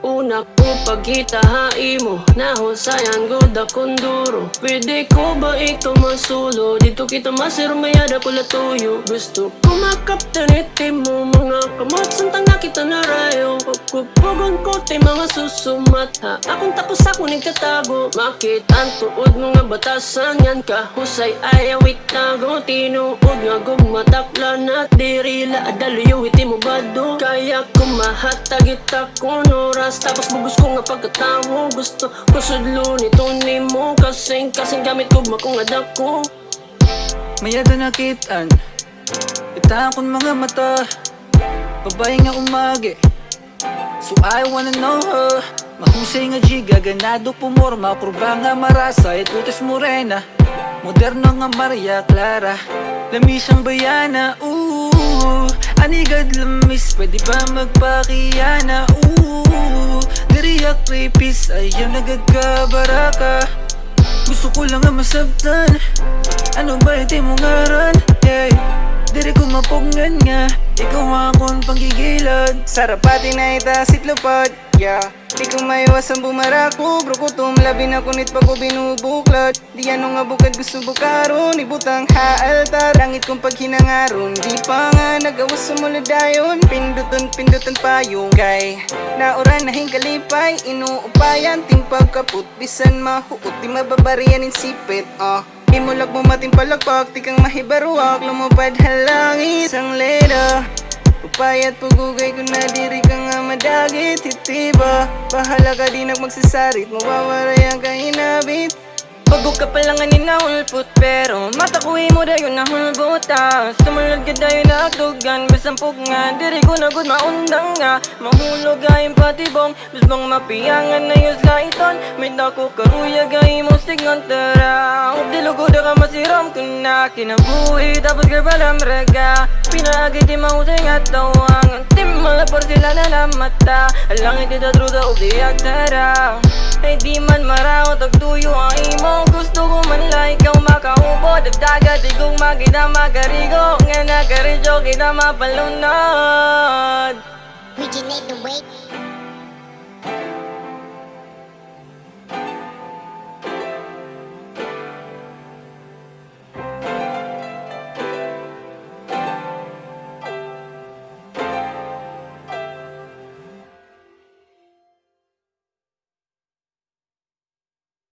Una ko paghitahay mo, nahusayan good akong duro. Pwede ko ba ikaw masulo? Dito kita masirmayada ko latuyo. Gusto ko makaptaniti mo, mga kamot santang nakita na rayo. Kukupugon ko tay mga susumat ha. Akong tapos ako nagtatago. Makitaan tuod mga batasan yan kahusay ayaw itago. Tinuod nga gumataklan at dirila adaluyo iti mo bado. Kaya kumahatag itakon oras tapos bugos ko nga pagkatawo. Gusto ko sudlo nito ni mo kasing gamit ko makong adak ko. Mayada nakitaan itaan kon mga mata. Babae nga umagi, so I wanna know her. Mahusay nga jiga, ganado pumorma. Kurba nga marasa, itutos morena. Moderno nga Maria Clara, lamisang bayana. Anigad lamis, pwede ba magpakiyana? Diriyak rapist, ayaw nagagabaraka. Gusto ko lang nga masabtan. Ano ba iti mong ngaran? Yeah. Diri ko mapugngan nga, ikaw akong panggigilan. Sarap pati na itasit lupad, yeah. Di ko maiwas ang bumarako. Bro ko tumlabi na kunit pa ko binubuklat. Di ano nga bukad gusto bukaron. Ibutang haaltar, langit kong paghinangaron. Di pa nga nagawas sumuladayon. Pindutan payong kay nauran na kalipay. Inuupayan ting pagkaput. Bisan mahuot, di mababarian in sipit, Imulag mo matimpalagpag, di kang mahibaruak. Lumupad halangit ang leda. Upayat pugugay ko na diri ka nga madagit. Titiba, bahala ka di magsasarit. Mawawaray ang kainabit. Pagod ka palang nga ninahulpot, pero matakuwi mo dayon na hulbuta. Sumunod ka dayon na aktugan, bisampog nga. Diri ko na good maundang nga. Mahulog ayong patibong, bisbang mapiyangan na yus ka iton. May dako karuya gay mo sigang tara. Dilugod ka masiram ko na kinabuhi, tapos ka palang raga. Pinaagay di mahusay nga tawang. Antim malapor sila na namata. Alangit ita truda o diyak tara. Ay di man maraot og tuyo ang imo. Gusto ko man lang ikaw makaupo. Dagdaga di kong makita makarigo. Nga nakaridyo kita mapalunod. Originate the way.